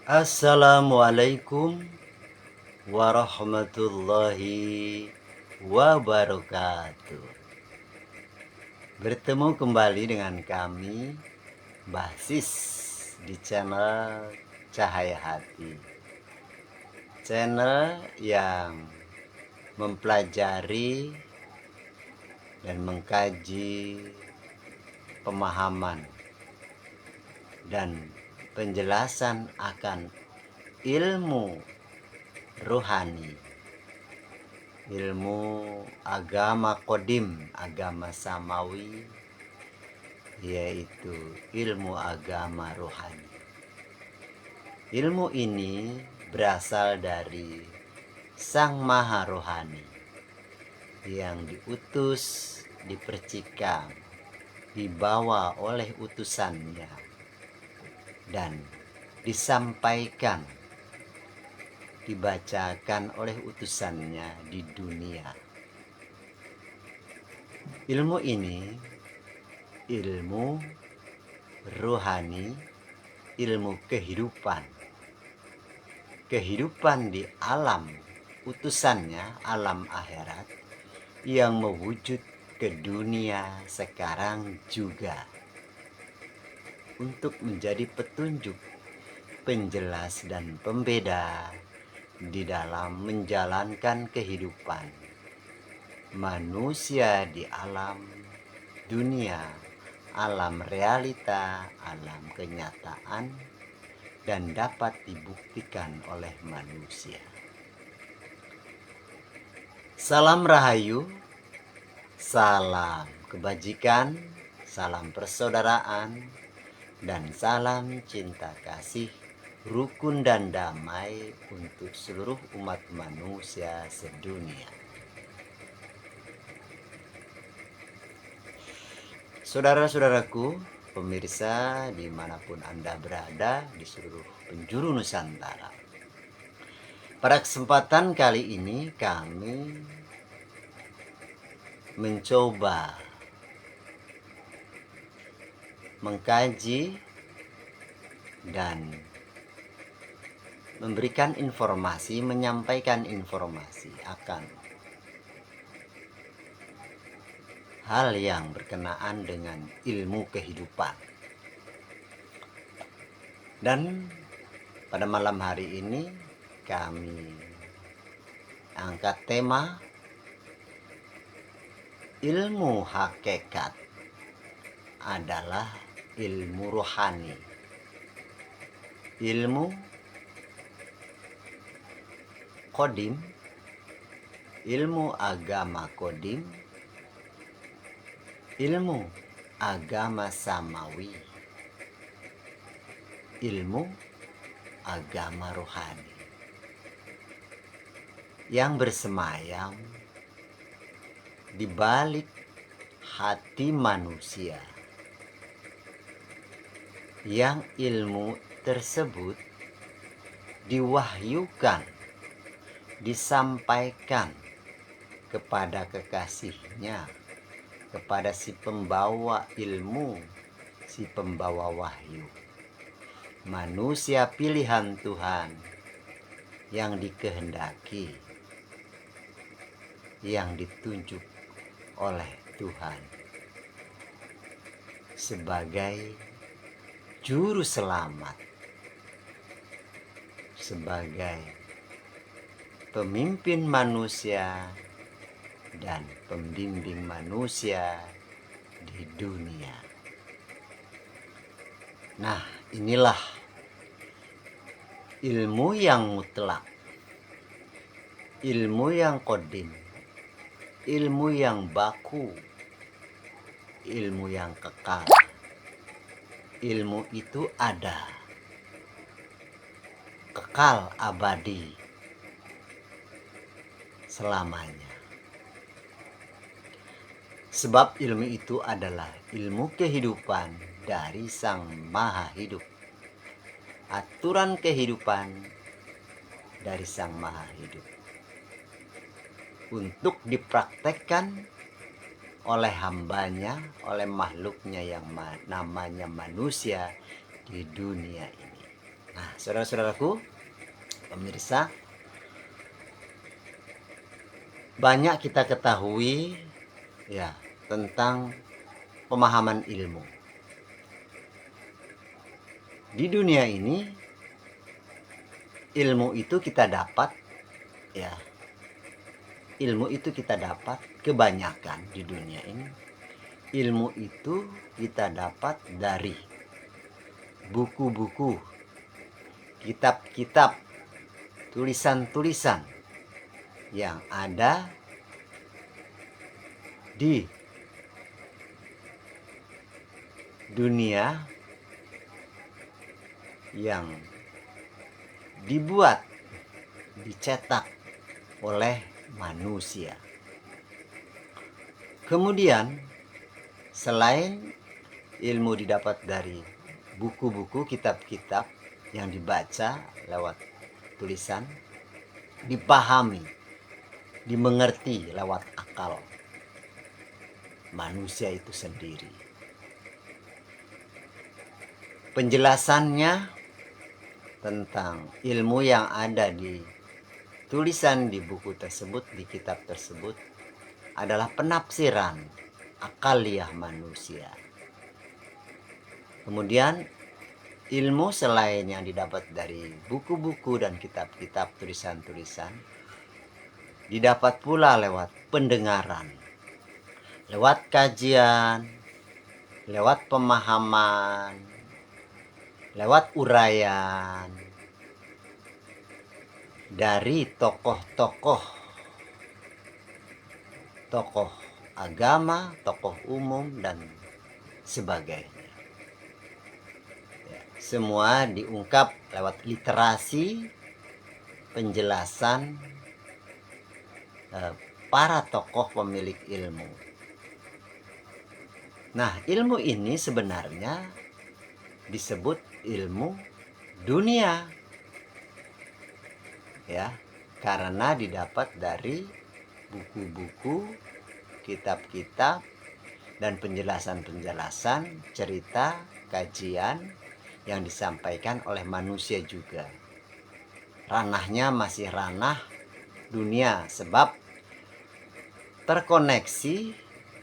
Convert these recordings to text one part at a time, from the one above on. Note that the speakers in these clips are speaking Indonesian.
Assalamualaikum warahmatullahi wabarakatuh. Bertemu kembali dengan kami, Basis, di channel Cahaya Hati. Channel yang mempelajari dan mengkaji pemahaman dan penjelasan akan ilmu rohani, ilmu agama kodim, agama samawi, yaitu ilmu agama rohani. Ilmu ini berasal dari Sang Maha Rohani yang diutus, dipercikan, dibawa oleh utusannya dan disampaikan, dibacakan oleh utusannya di dunia. Ilmu ini ilmu rohani, ilmu kehidupan di alam utusannya, alam akhirat yang mewujud ke dunia sekarang juga untuk menjadi petunjuk, penjelas dan pembeda di dalam menjalankan kehidupan manusia di alam dunia, alam realita, alam kenyataan, dan dapat dibuktikan oleh manusia. Salam rahayu, salam kebajikan, salam persaudaraan, dan salam cinta kasih, rukun dan damai untuk seluruh umat manusia sedunia. Saudara-saudaraku, pemirsa dimanapun Anda berada di seluruh penjuru Nusantara. Pada kesempatan kali ini kami mencoba mengkaji dan memberikan informasi, menyampaikan informasi akan hal yang berkenaan dengan ilmu kehidupan. Dan pada malam hari ini kami angkat tema ilmu hakikat adalah ilmu rohani, ilmu kodim, ilmu agama kodim, ilmu agama samawi, ilmu agama rohani yang bersemayam di balik hati manusia, yang ilmu tersebut diwahyukan, disampaikan kepada kekasihnya, kepada si pembawa ilmu, si pembawa wahyu, manusia pilihan Tuhan yang dikehendaki, yang ditunjuk oleh Tuhan sebagai juru selamat, sebagai pemimpin manusia dan pembimbing manusia di dunia. Nah, inilah ilmu yang mutlak, ilmu yang kodim, ilmu yang baku, ilmu yang kekal. Ilmu itu ada, kekal abadi selamanya. Sebab ilmu itu adalah ilmu kehidupan dari Sang Maha Hidup. Aturan kehidupan dari Sang Maha Hidup untuk dipraktekkan oleh hambanya, oleh makhluknya yang namanya manusia di dunia ini. Nah, saudara-saudaraku, pemirsa, banyak kita ketahui ya tentang pemahaman ilmu. Di dunia ini ilmu itu kita dapat ya. Ilmu itu kita dapat kebanyakan di dunia ini. Ilmu itu kita dapat dari buku-buku, kitab-kitab, tulisan-tulisan yang ada di dunia yang dibuat, dicetak oleh manusia. Kemudian, selain ilmu didapat dari buku-buku, kitab-kitab yang dibaca lewat tulisan, dipahami, dimengerti lewat akal manusia itu sendiri. Penjelasannya tentang ilmu yang ada di tulisan di buku tersebut, di kitab tersebut, adalah penafsiran akaliah manusia. Kemudian ilmu selain yang didapat dari buku-buku dan kitab-kitab, tulisan-tulisan, didapat pula lewat pendengaran, lewat kajian, lewat pemahaman, lewat uraian dari tokoh agama, tokoh umum, dan sebagainya. Ya, semua diungkap lewat literasi, penjelasan para tokoh pemilik ilmu. Nah, ilmu ini sebenarnya disebut ilmu dunia, ya, karena didapat dari buku-buku, kitab-kitab, dan penjelasan-penjelasan, cerita, kajian yang disampaikan oleh manusia juga. Ranahnya masih ranah dunia sebab terkoneksi,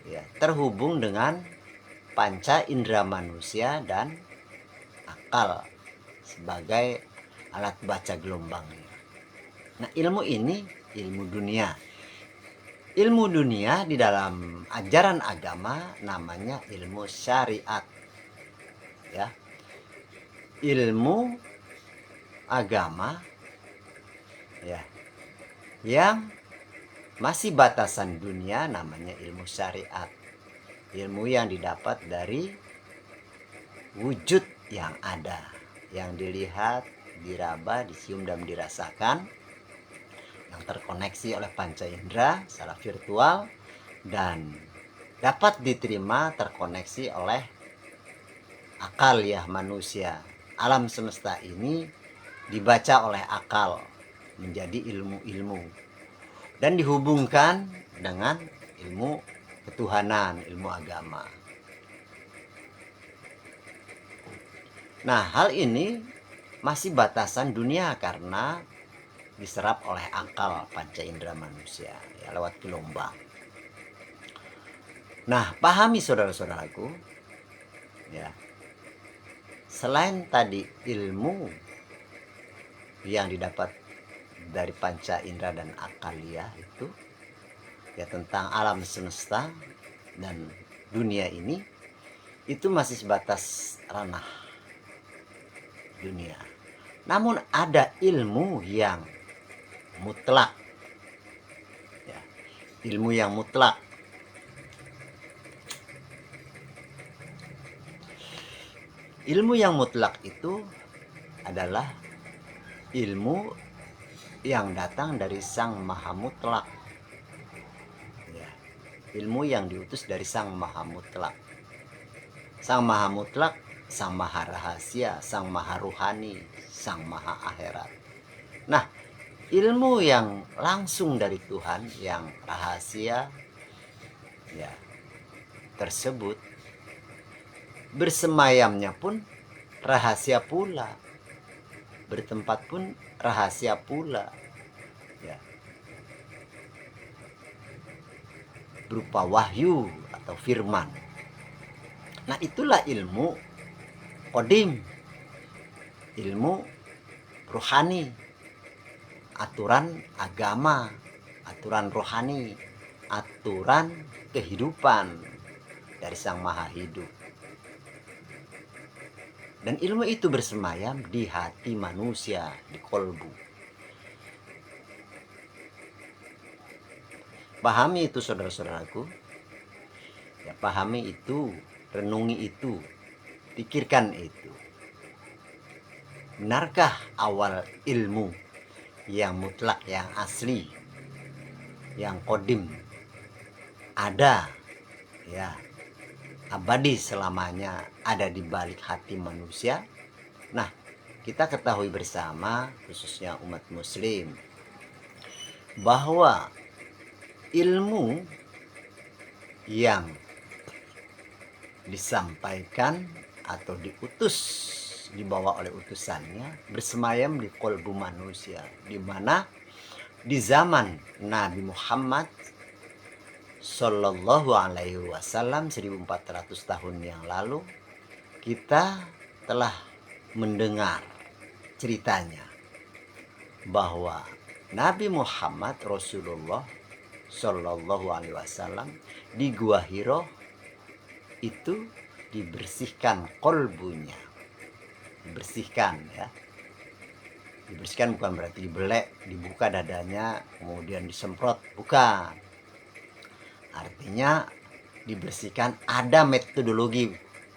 ya, terhubung dengan panca indera manusia dan akal sebagai alat baca gelombangnya. Nah, ilmu ini ilmu dunia. Ilmu dunia di dalam ajaran agama namanya ilmu syariat. Ya. Ilmu agama ya yang masih batasan dunia namanya ilmu syariat. Ilmu yang didapat dari wujud yang ada, yang dilihat, diraba, dicium, dan dirasakan, yang terkoneksi oleh panca indera secara virtual dan dapat diterima, terkoneksi oleh akal ya manusia. Alam semesta ini dibaca oleh akal menjadi ilmu-ilmu dan dihubungkan dengan ilmu ketuhanan, ilmu agama. Nah, hal ini masih batasan dunia karena diserap oleh akal panca indera manusia ya, lewat gelombang. Nah, pahami saudara-saudaraku ya, selain tadi ilmu yang didapat dari panca indera dan akalia itu ya tentang alam semesta dan dunia ini, itu masih sebatas ranah dunia. Namun ada ilmu yang mutlak ya, ilmu yang mutlak. Ilmu yang mutlak itu adalah ilmu yang datang dari Sang Maha Mutlak ya, ilmu yang diutus dari Sang Maha Mutlak. Sang Maha Mutlak, Sang Maha Rahasia, Sang Maha Ruhani, Sang Maha Akhirat. Nah, ilmu yang langsung dari Tuhan, yang rahasia ya tersebut, bersemayamnya pun rahasia pula. bertempat pun rahasia pula, ya, berupa wahyu atau firman. Nah, itulah ilmu qadim, ilmu rohani, aturan agama, aturan rohani, aturan kehidupan dari Sang Maha Hidup. Dan ilmu itu bersemayam di hati manusia, di kolbu. Pahami itu saudara-saudaraku. Ya, pahami itu, renungi itu, pikirkan itu. Benarkah awal ilmu yang mutlak, yang asli, yang qadim ada, ya, abadi selamanya ada di balik hati manusia? Nah, kita ketahui bersama, khususnya umat muslim, bahwa ilmu yang disampaikan atau diutus, dibawa oleh utusannya, bersemayam di kolbu manusia, di mana di zaman Nabi Muhammad Sallallahu Alaihi Wasallam 1400 tahun yang lalu, kita telah mendengar ceritanya bahwa Nabi Muhammad Rasulullah Sallallahu Alaihi Wasallam di Gua Hiro itu dibersihkan kolbunya, dibersihkan, ya, dibersihkan bukan berarti dibelek, dibuka dadanya kemudian disemprot, bukan. Artinya dibersihkan, ada metodologi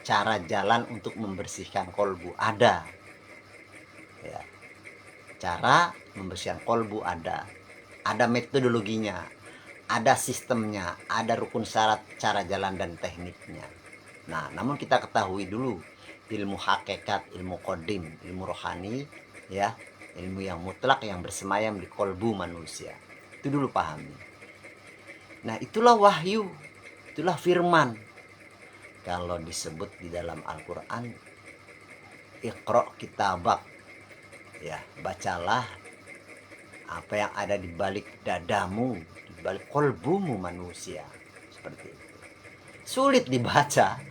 cara jalan untuk membersihkan kolbu, ada, ya, cara membersihkan kolbu ada metodologinya, ada sistemnya, ada rukun syarat, cara jalan dan tekniknya. Nah, namun kita ketahui dulu ilmu hakikat, ilmu qadim, ilmu rohani, ya, ilmu yang mutlak yang bersemayam di kolbu manusia. Itu dulu pahami. Nah, itulah wahyu, itulah firman. Kalau disebut di dalam Al-Quran, Iqra' kitabak, ya, bacalah apa yang ada di balik dadamu, di balik kolbumu manusia. Seperti itu. Sulit dibaca,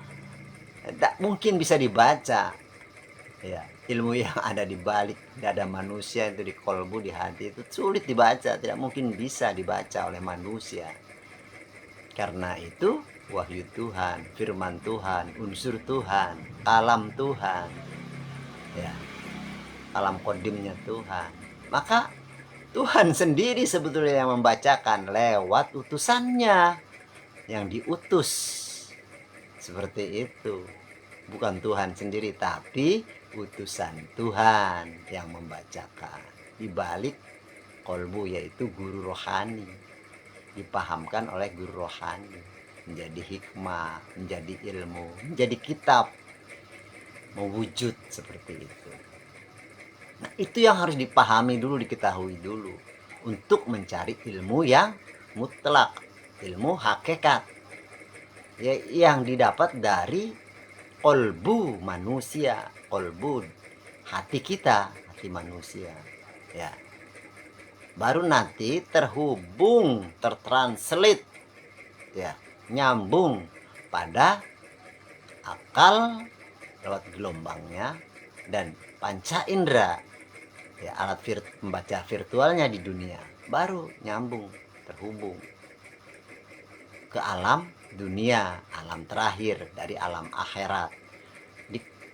tak mungkin bisa dibaca, ya, ilmu yang ada di balik dada manusia itu, di kolbu, di hati, itu sulit dibaca, tidak mungkin bisa dibaca oleh manusia. Karena itu wahyu Tuhan, firman Tuhan, unsur Tuhan, alam Tuhan, ya, alam kodimnya Tuhan. Maka Tuhan sendiri sebetulnya yang membacakan lewat utusannya yang diutus. Seperti itu. Bukan Tuhan sendiri, tapi utusan Tuhan yang membacakan. Di balik kolbu, yaitu guru rohani, dipahamkan oleh guru rohani, menjadi hikmah, menjadi ilmu, menjadi kitab, mewujud seperti itu. Nah, itu yang harus dipahami dulu, diketahui dulu, untuk mencari ilmu yang mutlak, ilmu hakikat, ya, yang didapat dari kolbu manusia, kolbu hati kita, hati manusia, ya. Baru nanti terhubung, tertranslate, ya, nyambung pada akal lewat gelombangnya dan panca indera, ya, alat pembaca virtualnya di dunia, baru nyambung, terhubung ke alam dunia, alam terakhir dari alam akhirat.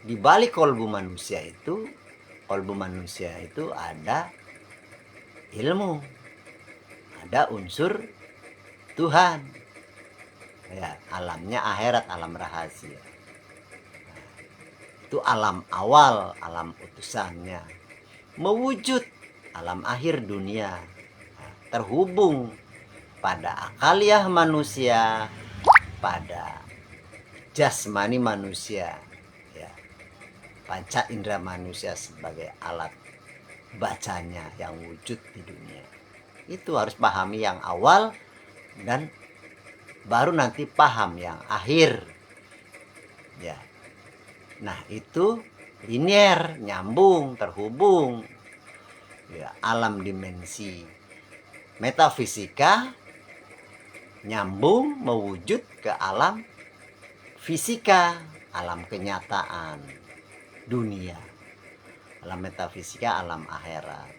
Di balik kolbu manusia itu, ada ilmu, ada unsur Tuhan, ya, alamnya akhirat, alam rahasia. Itu alam awal, alam utusannya, mewujud alam akhir dunia, terhubung pada akaliah manusia, pada jasmani manusia, ya, panca indera manusia sebagai alat bacanya yang wujud di dunia. Itu harus pahami yang awal, dan baru nanti paham yang akhir, ya. Nah, itu linier, nyambung, terhubung. Ya, alam dimensi metafisika nyambung mewujud ke alam fisika, alam kenyataan dunia, alam metafisika, alam akhirat.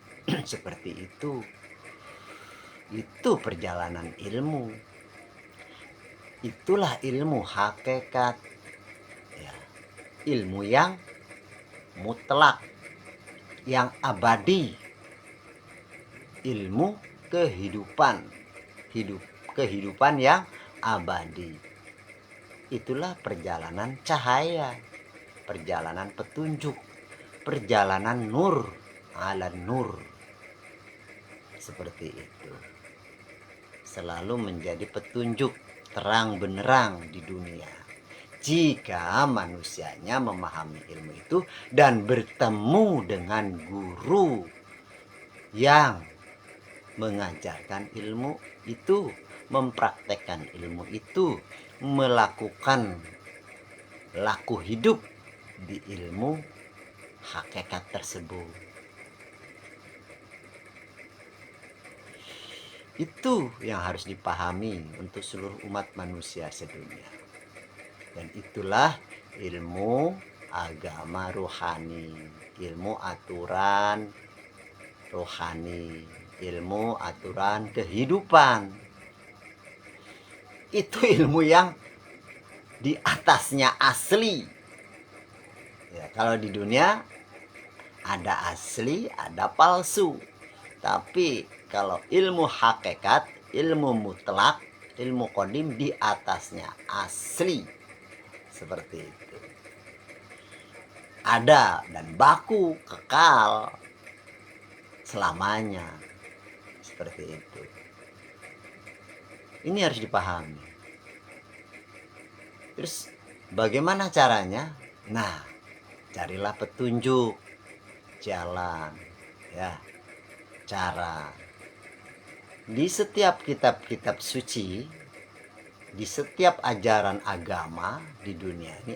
Seperti itu perjalanan ilmu. Itulah ilmu hakikat, ya, ilmu yang mutlak, yang abadi, ilmu kehidupan, kehidupan yang abadi. Itulah perjalanan cahaya, perjalanan petunjuk, perjalanan nur ala nur. Seperti itu. Selalu menjadi petunjuk terang benderang di dunia. Jika manusianya memahami ilmu itu dan bertemu dengan guru yang mengajarkan ilmu itu, mempraktekkan ilmu itu, melakukan laku hidup di ilmu hakikat tersebut. Itu yang harus dipahami untuk seluruh umat manusia sedunia. Dan itulah ilmu agama rohani, ilmu aturan rohani, ilmu aturan kehidupan. Itu ilmu yang di atasnya asli. Ya, kalau di dunia ada asli, ada palsu. Tapi kalau ilmu hakikat, ilmu mutlak, ilmu qadim di atasnya asli. Seperti itu. Ada dan baku, kekal selamanya. Seperti itu. Ini harus dipahami. Terus bagaimana caranya? Nah, carilah petunjuk jalan, ya. Cara di setiap kitab-kitab suci, di setiap ajaran agama di dunia ini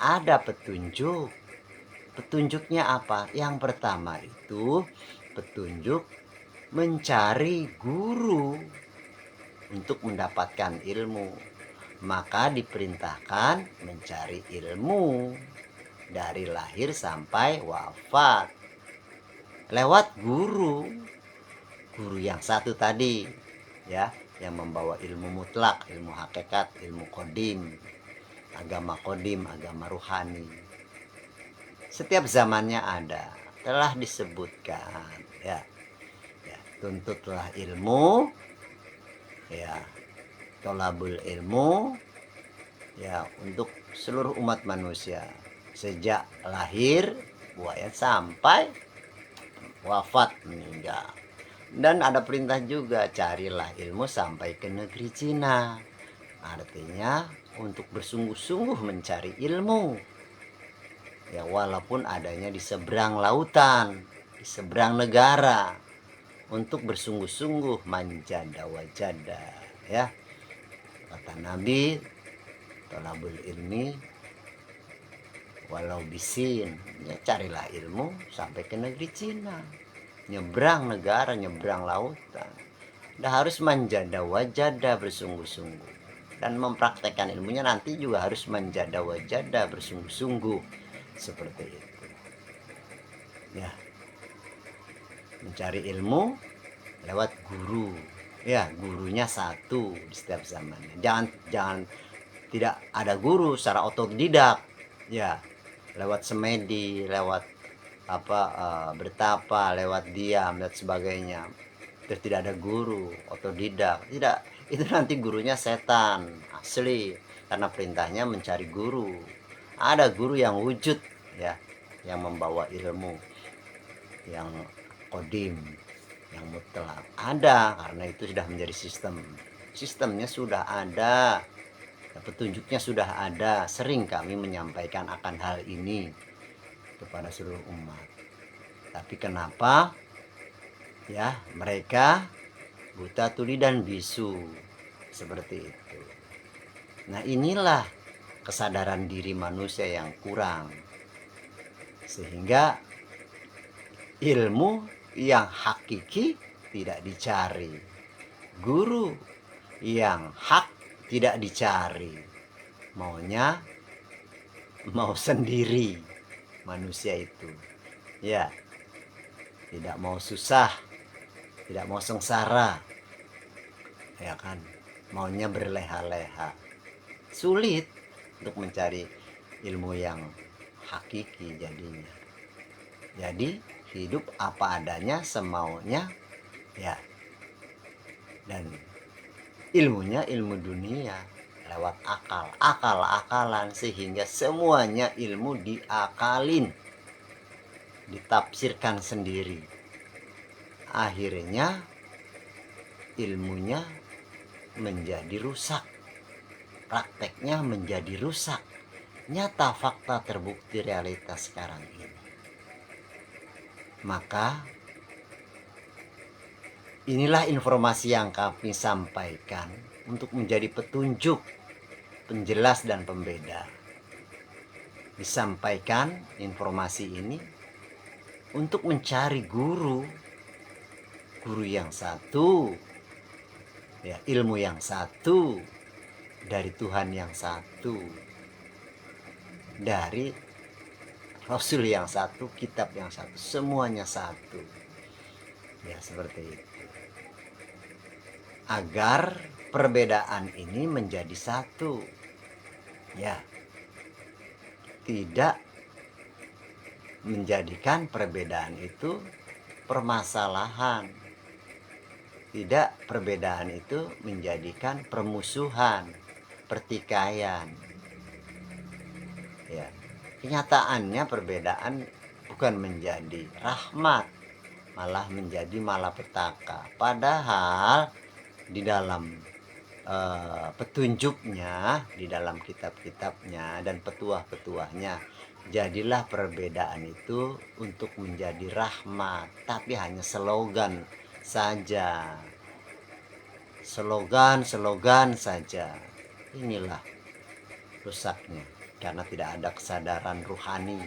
ada petunjuk. Petunjuknya apa? Yang pertama itu petunjuk mencari guru untuk mendapatkan ilmu. Maka diperintahkan mencari ilmu dari lahir sampai wafat lewat guru yang satu tadi, ya, yang membawa ilmu mutlak, ilmu hakikat, ilmu qadim, agama qadim, agama ruhani. Setiap zamannya ada, telah disebutkan, ya, tuntutlah ilmu, ya, tolabul ilmu, ya, untuk seluruh umat manusia sejak lahir buaya sampai wafat meninggal. Dan ada perintah juga, carilah ilmu sampai ke negeri Cina. Artinya untuk bersungguh-sungguh mencari ilmu, ya, walaupun adanya di seberang lautan, di seberang negara, untuk bersungguh-sungguh manjada wajada, ya. Kata Nabi, tolabul ilmi walau bisin, ya, carilah ilmu sampai ke negeri Cina, nyebrang negara, nyebrang lautan. Dah harus manjada wajada, bersungguh-sungguh, dan mempraktekkan ilmunya nanti juga harus manjada wajada, bersungguh-sungguh. Seperti itu, ya, mencari ilmu lewat guru, ya, gurunya satu di setiap zamannya. Jangan tidak ada guru secara otodidak, ya, lewat semedi, lewat bertapa, lewat diam dan sebagainya. Terus tidak ada guru otodidak, tidak, itu nanti gurunya setan asli, karena perintahnya mencari guru. Ada guru yang wujud, ya, yang membawa ilmu yang qadim, yang mutlak, ada, karena itu sudah menjadi sistemnya sudah ada, petunjuknya sudah ada. Sering kami menyampaikan akan hal ini kepada seluruh umat. Tapi kenapa, ya, mereka buta tuli dan bisu seperti itu. Nah, inilah kesadaran diri manusia yang kurang. Sehingga ilmu yang hakiki tidak dicari, guru yang hak tidak dicari, maunya mau sendiri manusia itu, ya, tidak mau susah, tidak mau sengsara, ya kan, maunya berleha-leha. Sulit untuk mencari ilmu yang hakiki jadinya. Jadi hidup apa adanya, semaunya, ya, dan ilmunya ilmu dunia lewat akal-akalan, sehingga semuanya ilmu diakalin, ditafsirkan sendiri. Akhirnya ilmunya menjadi rusak, prakteknya menjadi rusak. Nyata fakta terbukti realitas sekarang ini. Maka inilah informasi yang kami sampaikan untuk menjadi petunjuk, penjelas dan pembeda. Disampaikan informasi ini untuk mencari guru yang satu, ya, ilmu yang satu, dari Tuhan yang satu, dari Rasul yang satu, kitab yang satu, semuanya satu. Ya, seperti itu. Agar perbedaan ini menjadi satu. Ya. Tidak menjadikan perbedaan itu permasalahan. Tidak perbedaan itu menjadikan permusuhan, pertikaian. Ya. Kenyataannya perbedaan bukan menjadi rahmat, malah menjadi malapetaka. Padahal di dalam petunjuknya, di dalam kitab-kitabnya dan petuah-petuahnya, jadilah perbedaan itu untuk menjadi rahmat. Tapi hanya slogan saja, slogan saja. Inilah rusaknya, karena tidak ada kesadaran ruhani,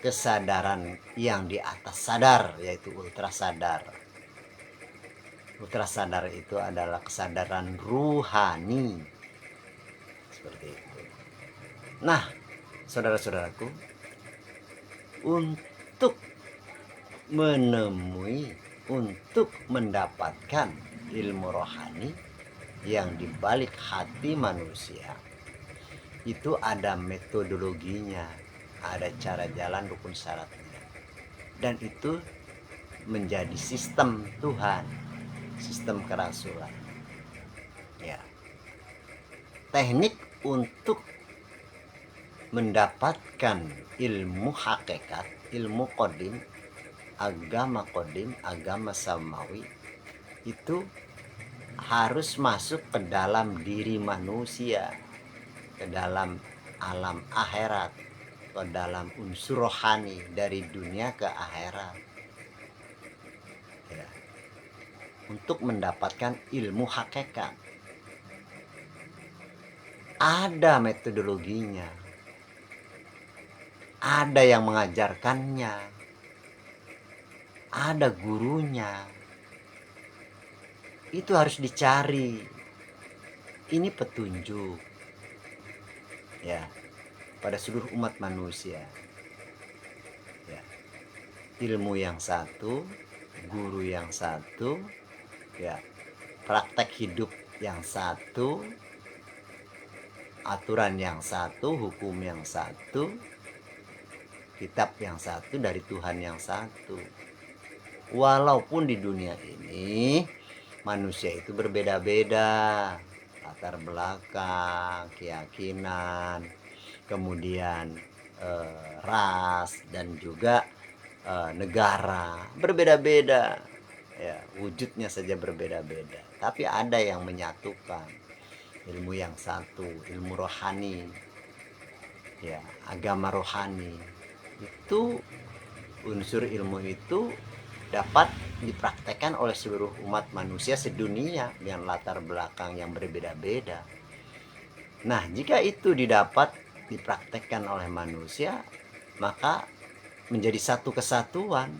kesadaran yang di atas sadar, yaitu ultra sadar. Ultra sadar itu adalah kesadaran ruhani. Seperti itu. Nah, saudara-saudaraku, untuk menemui, untuk mendapatkan ilmu rohani yang dibalik hati manusia, itu ada metodologinya, ada cara jalan, rukun syaratnya. Dan itu menjadi sistem Tuhan, sistem kerasulan. Ya. Teknik untuk mendapatkan ilmu hakikat, ilmu kodim, agama samawi, itu harus masuk ke dalam diri manusia, ke dalam alam akhirat, ke dalam unsur rohani dari dunia ke akhirat. Ya. Untuk mendapatkan ilmu hakikat, ada metodologinya, ada yang mengajarkannya, ada gurunya. Itu harus dicari. Ini petunjuk, ya, pada seluruh umat manusia. Ya. Ilmu yang satu, guru yang satu, ya, praktek hidup yang satu, aturan yang satu, hukum yang satu, kitab yang satu dari Tuhan yang satu. Walaupun di dunia ini manusia itu berbeda-beda, latar belakang, keyakinan, kemudian ras, dan juga negara berbeda-beda, ya, wujudnya saja berbeda-beda, tapi ada yang menyatukan, ilmu yang satu, ilmu rohani, ya, agama rohani. Itu unsur ilmu itu dapat dipraktekkan oleh seluruh umat manusia sedunia dengan latar belakang yang berbeda-beda. Nah, jika itu didapat dipraktekkan oleh manusia, maka menjadi satu kesatuan.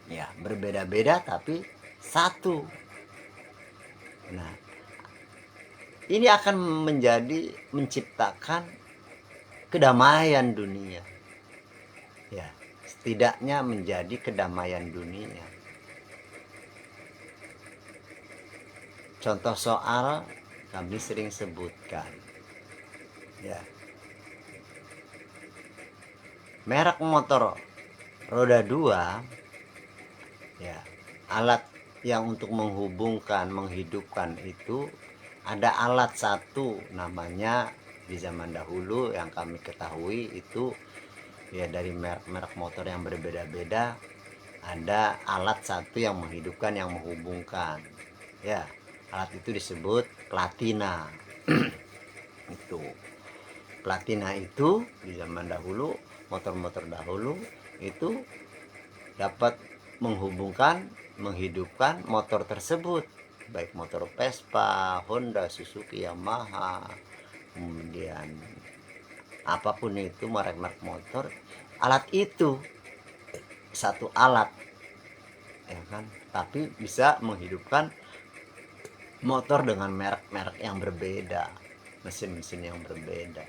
Ya, berbeda-beda tapi satu. Nah, ini akan menciptakan kedamaian dunia. Ya, setidaknya menjadi kedamaian dunia. Contoh soal kami sering sebutkan. Ya. Merek motor roda 2, ya, alat yang untuk menghubungkan, menghidupkan itu ada alat satu namanya di zaman dahulu yang kami ketahui itu ya dari merek motor yang berbeda-beda ada alat satu yang menghidupkan, yang menghubungkan. Ya, alat itu disebut platina. Itu platina itu di zaman dahulu, motor-motor dahulu itu dapat menghubungkan, menghidupkan motor tersebut, baik motor Vespa, Honda, Suzuki, Yamaha, kemudian apapun itu merek-merek motor. Alat itu satu alat, ya kan, tapi bisa menghidupkan motor dengan merek-merek yang berbeda, mesin-mesin yang berbeda.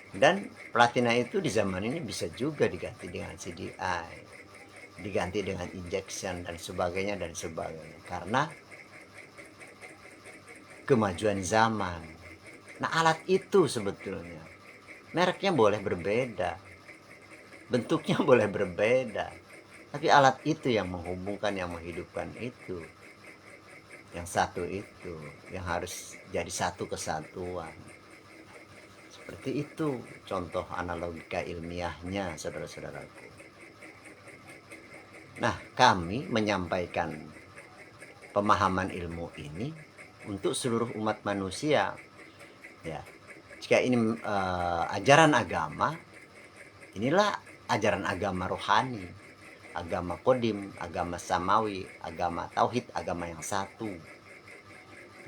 Dan platina itu di zaman ini bisa juga diganti dengan CDI, diganti dengan injection dan sebagainya karena kemajuan zaman. Nah, alat itu sebetulnya mereknya boleh berbeda, bentuknya boleh berbeda, tapi alat itu yang menghubungkan, yang menghidupkan itu, yang satu itu yang harus jadi satu kesatuan. Seperti itu contoh analogika ilmiahnya, saudara-saudaraku. Nah, kami menyampaikan pemahaman ilmu ini untuk seluruh umat manusia. Ya, jika ini ajaran agama, inilah ajaran agama rohani, agama kodim, agama samawi, agama tauhid, agama yang satu.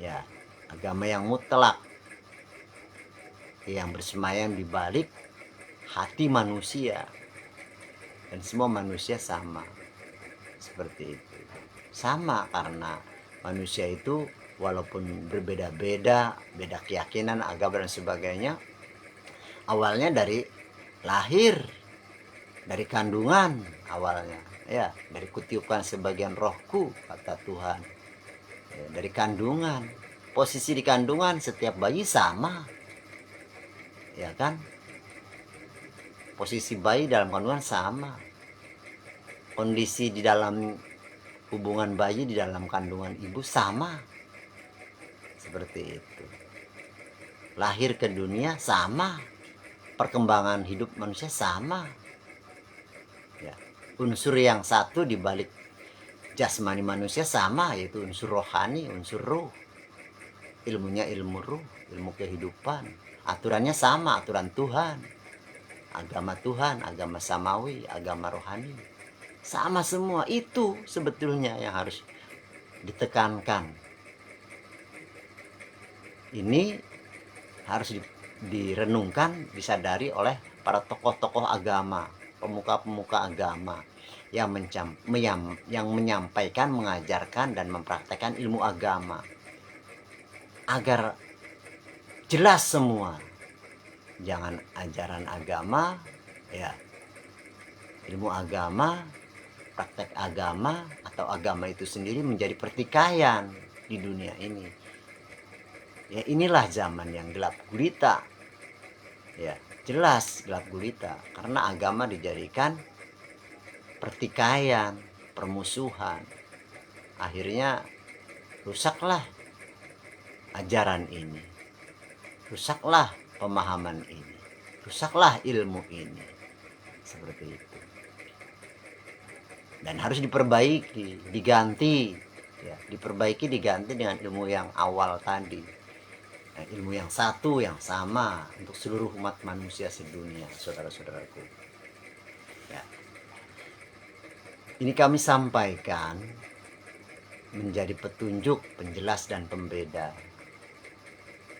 Ya, agama yang mutlak, yang bersemayam di balik hati manusia, dan semua manusia sama. Seperti itu. Sama karena manusia itu walaupun berbeda-beda, beda keyakinan, agama dan sebagainya, awalnya dari lahir, dari kandungan awalnya, ya, dari kutiupan sebagian rohku, kata Tuhan. Ya, dari kandungan, posisi di kandungan setiap bayi sama, ya kan? Posisi bayi dalam kandungan sama, kondisi di dalam hubungan bayi di dalam kandungan ibu sama, seperti itu. Lahir ke dunia sama, perkembangan hidup manusia sama. Ya, unsur yang satu di balik jasmani manusia sama, yaitu unsur rohani, unsur ruh. Ilmunya ilmu ruh, ilmu kehidupan. Aturannya sama, aturan Tuhan. Agama Tuhan, agama samawi, agama rohani. Sama semua. Itu sebetulnya yang harus ditekankan. Ini harus direnungkan, disadari oleh para tokoh-tokoh agama, pemuka-pemuka agama yang menyampaikan, mengajarkan dan mempraktekkan ilmu agama agar jelas semua. Jangan ajaran agama, ya, ilmu agama, praktek agama atau agama itu sendiri menjadi pertikaian di dunia ini. Ya, inilah zaman yang gelap gulita. Ya, jelas gelap gulita karena agama dijadikan pertikaian, permusuhan. Akhirnya rusaklah ajaran ini, rusaklah pemahaman ini, rusaklah ilmu ini, seperti itu. Dan harus diperbaiki, diganti, ya, diperbaiki, diganti dengan ilmu yang awal tadi, ilmu yang satu, yang sama untuk seluruh umat manusia sedunia, saudara-saudaraku. Ya. Ini kami sampaikan menjadi petunjuk, penjelas dan pembeda.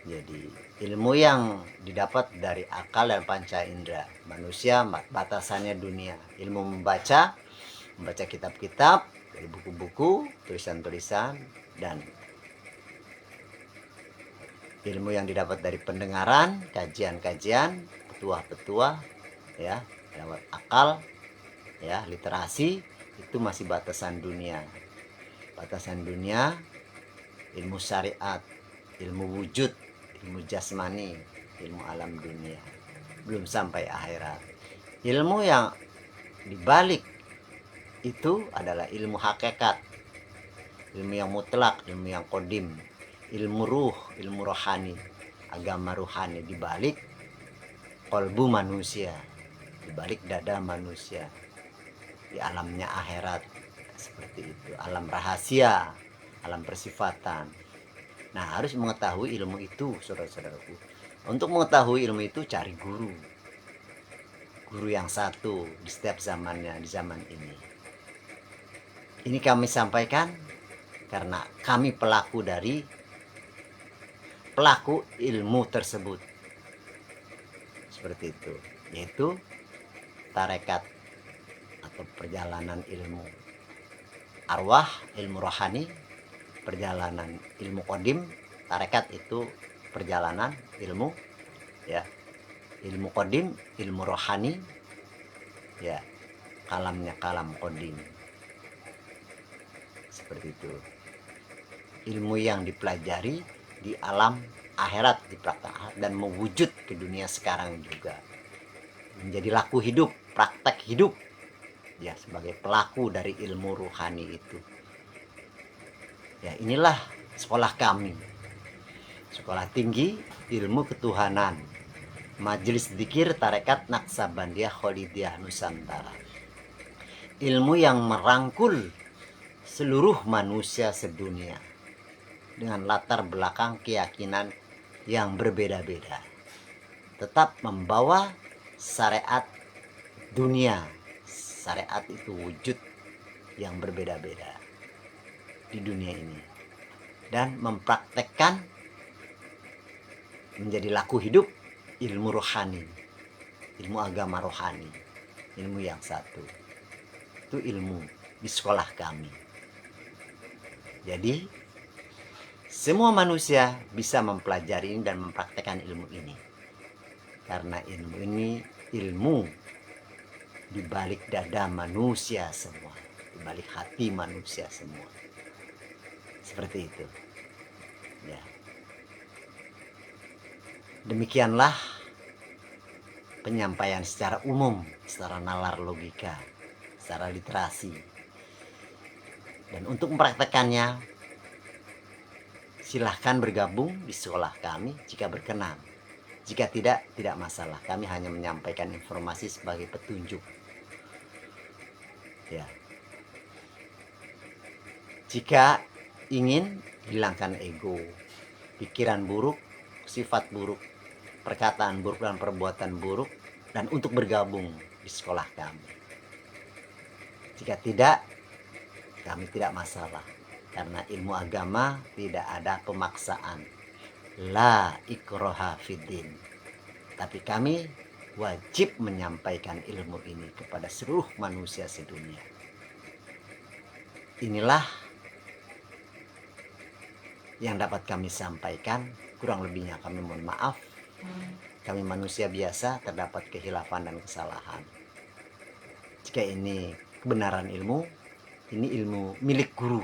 Jadi ilmu yang didapat dari akal dan panca indera manusia, batasannya dunia. Ilmu membaca kitab-kitab, dari buku-buku, tulisan-tulisan, dan ilmu yang didapat dari pendengaran, kajian-kajian, petua-petua, ya, lewat akal, ya, literasi, itu masih batasan dunia. Batasan dunia, ilmu syariat, ilmu wujud, ilmu jasmani, ilmu alam dunia, belum sampai akhirat. Ilmu yang dibalik itu adalah ilmu hakikat, ilmu yang mutlak, ilmu yang kodim, ilmu ruh, ilmu rohani, agama rohani dibalik kolbu manusia, dibalik dada manusia, di alamnya akhirat, seperti itu, alam rahasia, alam persifatan. Nah, harus mengetahui ilmu itu, saudara-saudaraku. Untuk mengetahui ilmu itu, cari guru yang satu di setiap zamannya, di zaman ini. Ini kami sampaikan karena kami pelaku ilmu tersebut, seperti itu, yaitu tarekat atau perjalanan ilmu arwah, ilmu rohani, perjalanan ilmu kodim. Tarekat itu perjalanan ilmu, ya, ilmu kodim, ilmu rohani, ya, kalamnya kalam kodim, seperti itu. Ilmu yang dipelajari di alam akhirat, di praktek dan mewujud ke dunia sekarang juga, menjadi laku hidup, praktek hidup, ya, sebagai pelaku dari ilmu rohani itu. Ya, inilah sekolah kami, sekolah tinggi ilmu ketuhanan, Majelis Dzikir Tarekat Naksabandia Kholidiyah Nusantara. Ilmu yang merangkul seluruh manusia sedunia dengan latar belakang keyakinan yang berbeda-beda, tetap membawa syariat dunia. Syariat itu wujud yang berbeda-beda di dunia ini, dan mempraktekkan menjadi laku hidup ilmu rohani, ilmu agama rohani, ilmu yang satu. Itu ilmu di sekolah kami. Jadi semua manusia bisa mempelajari ini dan mempraktekkan ilmu ini, karena ilmu ini ilmu di balik dada manusia semua, di balik hati manusia semua, seperti itu, ya. Demikianlah penyampaian secara umum, secara nalar logika, secara literasi. Dan untuk mempraktekannya, silahkan bergabung di sekolah kami jika berkenan. Jika tidak, tidak masalah. Kami hanya menyampaikan informasi sebagai petunjuk, ya. Jika ingin hilangkan ego, pikiran buruk, sifat buruk, perkataan buruk dan perbuatan buruk, dan untuk bergabung di sekolah kami. Jika tidak, kami tidak masalah, karena ilmu agama tidak ada pemaksaan, la ikroha fiddin. Tapi kami wajib menyampaikan ilmu ini kepada seluruh manusia sedunia. Inilah yang dapat kami sampaikan. Kurang lebihnya kami mohon maaf. Kami manusia biasa, terdapat kehilafan dan kesalahan. Jika ini kebenaran ilmu, ini ilmu milik guru.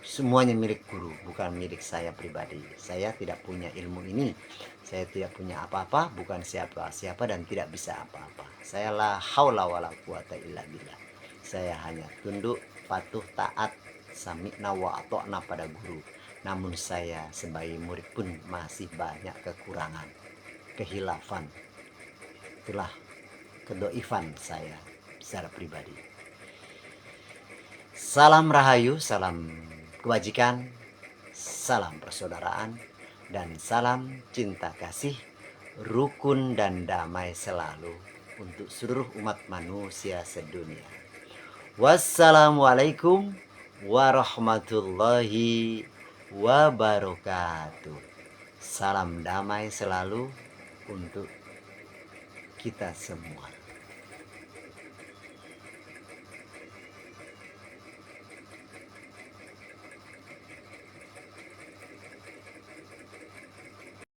Semuanya milik guru, bukan milik saya pribadi. Saya tidak punya ilmu ini. Saya tidak punya apa-apa, bukan siapa-siapa dan tidak bisa apa-apa. Saya la haula wala quwata illa billah. Saya hanya tunduk, patuh, taat, sami'na wa ata'na pada guru. Namun saya sebagai murid pun masih banyak kekurangan, kehilafan. Itulah kedoifan saya secara pribadi. Salam rahayu, salam kebajikan, salam persaudaraan, dan salam cinta kasih, rukun dan damai selalu untuk seluruh umat manusia sedunia. Wassalamualaikum warahmatullahi wabarakatuh. Salam damai selalu untuk kita semua.